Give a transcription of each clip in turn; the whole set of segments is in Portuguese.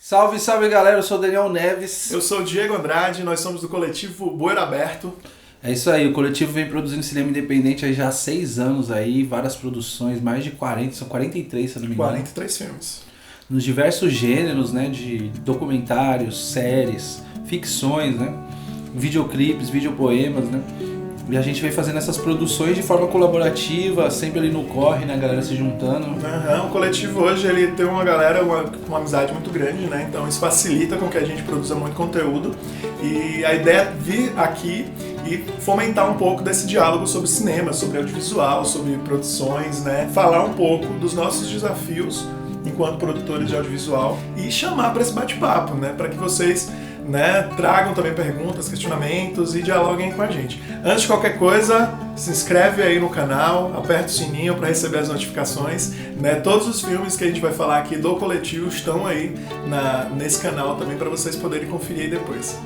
Salve, salve galera, eu sou o Daniel Neves. Eu sou o Diego Andrade, nós somos do coletivo Bueiro Aberto. É isso aí, o coletivo vem produzindo cinema independente aí já há 6 anos aí, várias produções, mais de 40, são 43 se eu não me engano. 43 filmes. Nos diversos gêneros, né, de documentários, séries, ficções, né, videoclipes, videopoemas, né. E a gente vem fazendo essas produções de forma colaborativa, sempre ali no corre, né, a galera se juntando. O coletivo hoje ele tem uma galera, uma amizade muito grande, né? Então isso facilita com que a gente produza muito conteúdo. E a ideia é vir aqui e fomentar um pouco desse diálogo sobre cinema, sobre audiovisual, sobre produções, né? Falar um pouco dos nossos desafios enquanto produtores de audiovisual e chamar para esse bate-papo, né? Para que vocês, né, tragam também perguntas, questionamentos e dialoguem com a gente. Antes de qualquer coisa, se inscreve aí no canal, aperta o sininho para receber as notificações, né? Todos os filmes que a gente vai falar aqui do coletivo estão aí nesse canal também para vocês poderem conferir aí depois.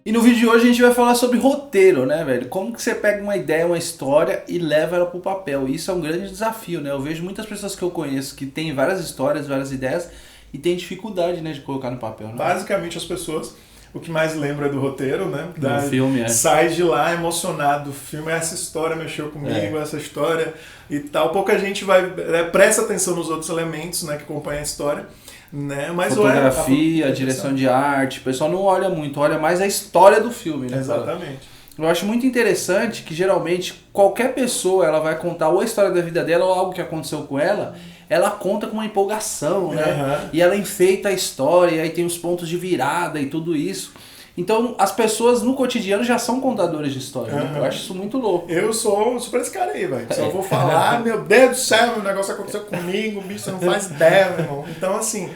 E no vídeo de hoje a gente vai falar sobre roteiro, né, velho? Como que você pega uma ideia, uma história e leva ela pro papel. Isso é um grande desafio, né? Eu vejo muitas pessoas que eu conheço que têm várias histórias, várias ideias e tem dificuldade, né, de colocar no papel, né? Basicamente as pessoas, o que mais lembra do roteiro, né? Do filme, sai de lá emocionado, o filme, essa história mexeu comigo, essa história e tal. Pouca gente presta atenção nos outros elementos, né, que acompanham a história. Né? Mas fotografia, a direção de arte, o pessoal não olha muito, olha mais a história do filme, né? Exatamente. Eu acho muito interessante que geralmente qualquer pessoa ela vai contar ou a história da vida dela ou algo que aconteceu com ela, ela conta com uma empolgação, né? E ela enfeita a história, e aí tem os pontos de virada e tudo isso. Então as pessoas no cotidiano já são contadores de história, né? Eu acho isso muito louco. Eu sou super esse cara aí, velho. Só vou falar, meu Deus do céu, o negócio aconteceu comigo, bicho, você não faz ideia, meu irmão. Então assim,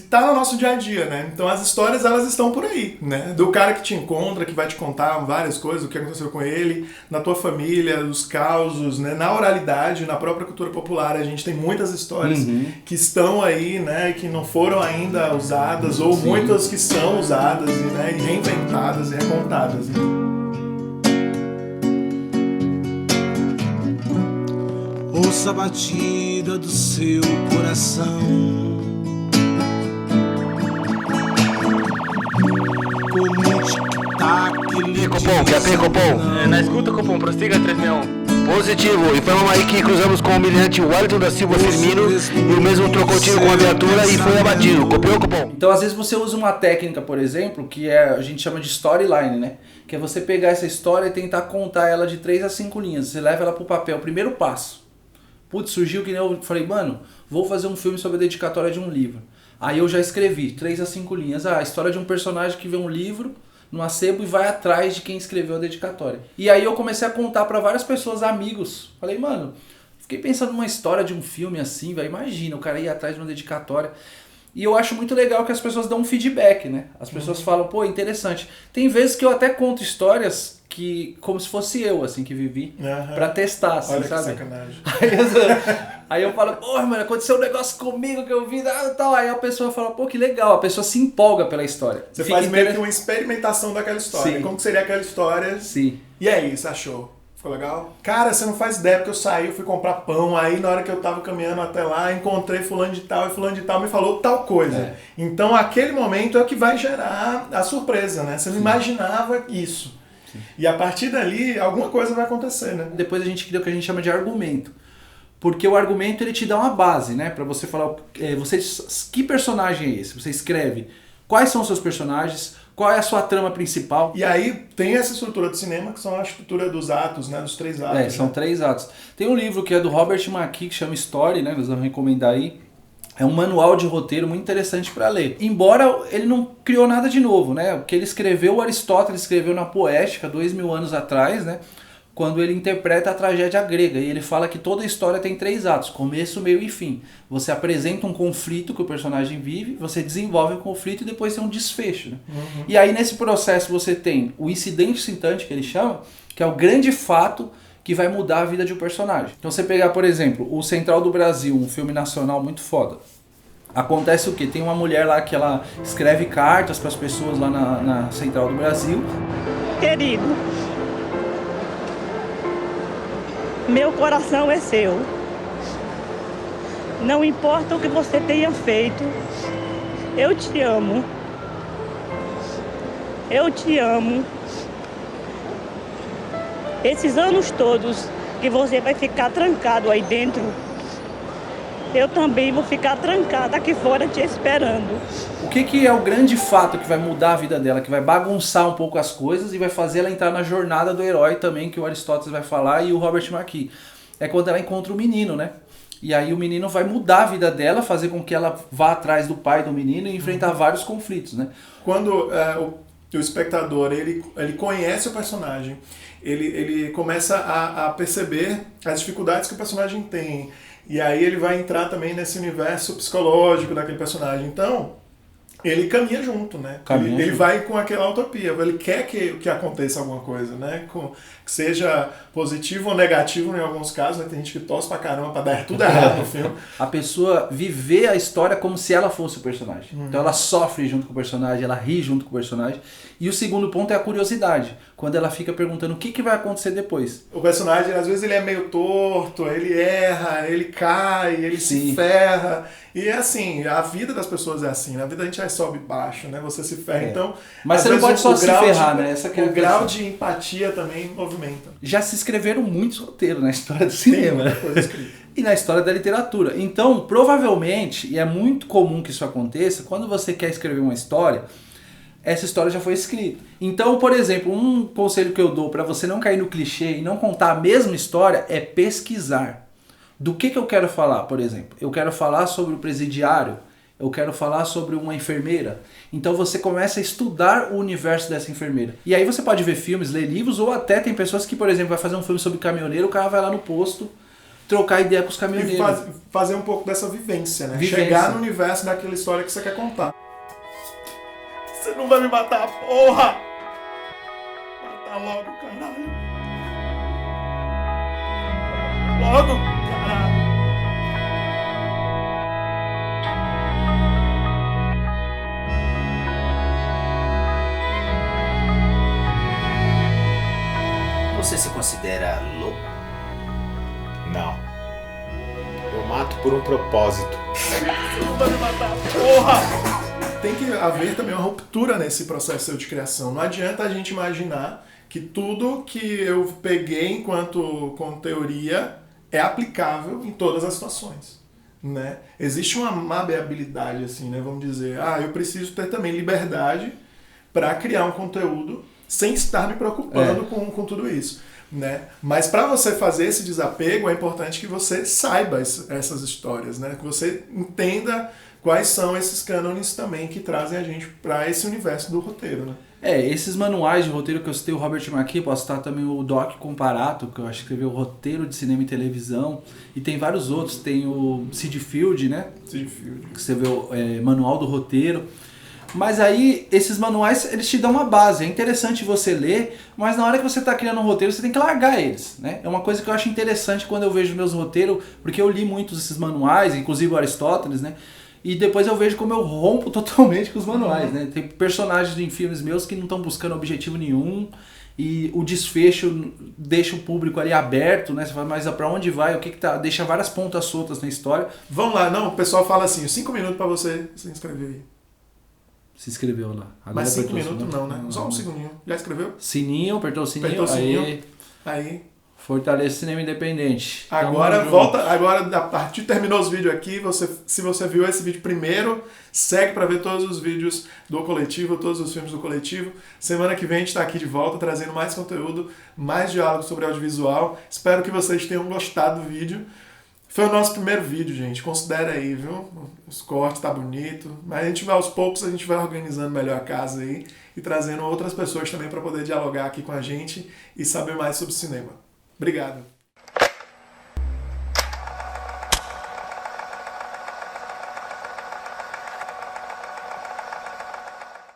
tá no nosso dia a dia, né? Então as histórias, elas estão por aí, né? Do cara que te encontra, que vai te contar várias coisas, o que aconteceu com ele, na tua família, os causos, né? Na oralidade, na própria cultura popular, a gente tem muitas histórias que estão aí, né? Que não foram ainda usadas, ou muitas que são usadas, né? E reinventadas e recontadas, né? Ouça a batida do seu coração. E Copom, quer ter Copom? Na escuta, Copom, prossiga 361. Positivo, informa aí que cruzamos com o humilhante Wellington da Silva Firmino e o mesmo trocou tiro com a viatura e foi abatido. Copiou, Copom? Então às vezes você usa uma técnica, por exemplo, que a gente chama de storyline, né? Que é você pegar essa história e tentar contar ela de 3 a 5 linhas. Você leva ela pro papel, primeiro passo. Putz, surgiu que nem eu falei, mano, vou fazer um filme sobre a dedicatória de um livro. Aí eu já escrevi 3 a 5 linhas. A história de um personagem que vê um livro no acebo e vai atrás de quem escreveu a dedicatória. E aí eu comecei a contar para várias pessoas, amigos. Falei, mano, fiquei pensando numa história de um filme assim, velho. Imagina, o cara ir atrás de uma dedicatória. E eu acho muito legal que as pessoas dão um feedback, né? As pessoas falam, pô, interessante. Tem vezes que eu até conto histórias que, como se fosse eu, assim, que vivi, pra testar, assim, olha, sabe? Que sacanagem. Aí eu falo, pô, mano, aconteceu um negócio comigo que eu vi, tal. Aí a pessoa fala, pô, que legal, a pessoa se empolga pela história. Você faz meio que uma experimentação daquela história. Sim. Como que seria aquela história? Sim. E aí, você achou? Ficou legal? Cara, você não faz ideia, porque eu saí, eu fui comprar pão, aí na hora que eu tava caminhando até lá, encontrei fulano de tal, e fulano de tal me falou tal coisa. Então aquele momento é o que vai gerar a surpresa, né? Você não imaginava isso. Sim. E a partir dali, alguma coisa vai acontecer, né? Depois a gente cria o que a gente chama de argumento. Porque o argumento ele te dá uma base, né? Pra você falar, que personagem é esse? Você escreve quais são os seus personagens, qual é a sua trama principal. E aí tem essa estrutura de cinema que são a estrutura dos atos, né? Dos 3 atos. São 3 atos. Tem um livro que é do Robert McKee, que chama Story, né? Nós vamos recomendar aí. É um manual de roteiro muito interessante para ler. Embora ele não criou nada de novo, né? O que ele escreveu, o Aristóteles escreveu na Poética, 2000 anos atrás, né? Quando ele interpreta a tragédia grega. E ele fala que toda a história tem 3 atos, começo, meio e fim. Você apresenta um conflito que o personagem vive, você desenvolve o conflito e depois tem um desfecho. Né? E aí nesse processo você tem o incidente citante, que ele chama, que é o grande fato que vai mudar a vida de um personagem. Então você pegar, por exemplo, o Central do Brasil, um filme nacional muito foda. Acontece o quê? Tem uma mulher lá que ela escreve cartas para as pessoas lá na Central do Brasil. Querido, meu coração é seu. Não importa o que você tenha feito, eu te amo. Eu te amo. Esses anos todos que você vai ficar trancado aí dentro, eu também vou ficar trancada aqui fora te esperando. O que é o grande fato que vai mudar a vida dela, que vai bagunçar um pouco as coisas e vai fazer ela entrar na jornada do herói também, que o Aristóteles vai falar e o Robert McKee? É quando ela encontra o menino, né? E aí o menino vai mudar a vida dela, fazer com que ela vá atrás do pai do menino e enfrentar vários conflitos, né? Quando o espectador ele conhece o personagem, ele começa a perceber as dificuldades que o personagem tem. E aí ele vai entrar também nesse universo psicológico daquele personagem. Então, ele caminha junto, né? Ele vai com aquela utopia, ele quer que aconteça alguma coisa, né? Que seja positivo ou negativo em alguns casos, né? Tem gente que torce pra caramba pra dar tudo errado no filme. A pessoa viver a história como se ela fosse o personagem. Então ela sofre junto com o personagem, ela ri junto com o personagem. E o segundo ponto é a curiosidade, quando ela fica perguntando o que vai acontecer depois. O personagem, às vezes, ele é meio torto, ele erra, ele cai, ele se ferra. E é assim, a vida das pessoas é assim, na vida a gente sobe e baixo, né? Você se ferra, então... Mas você não pode só se ferrar, né? O grau de empatia também movimenta. Já se escreveram muitos roteiros na história do cinema. Tem coisa escrita. E na história da literatura. Então, provavelmente, e é muito comum que isso aconteça, quando você quer escrever uma história, essa história já foi escrita. Então, por exemplo, um conselho que eu dou para você não cair no clichê e não contar a mesma história é pesquisar. Do que eu quero falar, por exemplo? Eu quero falar sobre o presidiário, eu quero falar sobre uma enfermeira. Então você começa a estudar o universo dessa enfermeira. E aí você pode ver filmes, ler livros, ou até tem pessoas que, por exemplo, vai fazer um filme sobre caminhoneiro, o cara vai lá no posto trocar ideia com os caminhoneiros. E fazer um pouco dessa vivência, né? Chegar no universo daquela história que você quer contar. Você não vai me matar, porra! Matar logo, caralho. Logo, caralho. Você se considera louco? Não. Eu mato por um propósito. Você não vai me matar, porra! Tem que haver também uma ruptura nesse processo de criação. Não adianta a gente imaginar que tudo que eu peguei enquanto teoria é aplicável em todas as situações, né? Existe uma maleabilidade, assim, né? Vamos dizer, eu preciso ter também liberdade para criar um conteúdo sem estar me preocupando com tudo isso, né? Mas para você fazer esse desapego, é importante que você saiba essas histórias, né? Que você entenda quais são esses cânones também que trazem a gente para esse universo do roteiro, né? Esses manuais de roteiro que eu citei, o Robert McKee, posso citar também o Doc Comparato, que eu acho que escreveu o roteiro de cinema e televisão, e tem vários outros, tem o Sid Field, né? Sid Field. Que escreveu manual do roteiro. Mas aí, esses manuais, eles te dão uma base, é interessante você ler, mas na hora que você está criando um roteiro, você tem que largar eles, né? É uma coisa que eu acho interessante quando eu vejo meus roteiros, porque eu li muitos desses manuais, inclusive o Aristóteles, né? E depois eu vejo como eu rompo totalmente com os manuais, né? Tem personagens em filmes meus que não estão buscando objetivo nenhum e o desfecho deixa o público ali aberto, né? Você fala, mas pra onde vai? O que tá? Deixa várias pontas soltas na história. Vamos lá, não, o pessoal fala assim, 5 minutos pra você se inscrever aí. Se inscreveu lá. Agora mas 5 minutos não, né? Só um segundinho. Já escreveu? Sininho, apertou o sininho. Apertou o sininho. Aí. Fortalece o cinema independente. Agora volta, agora a partir terminou os vídeos aqui, se você viu esse vídeo primeiro, segue para ver todos os vídeos do Coletivo, todos os filmes do Coletivo. Semana que vem a gente está aqui de volta trazendo mais conteúdo, mais diálogo sobre audiovisual. Espero que vocês tenham gostado do vídeo. Foi o nosso primeiro vídeo, gente. Considera aí, viu? Os cortes tá bonito, mas a gente vai aos poucos, a gente vai organizando melhor a casa aí e trazendo outras pessoas também para poder dialogar aqui com a gente e saber mais sobre cinema. Obrigado.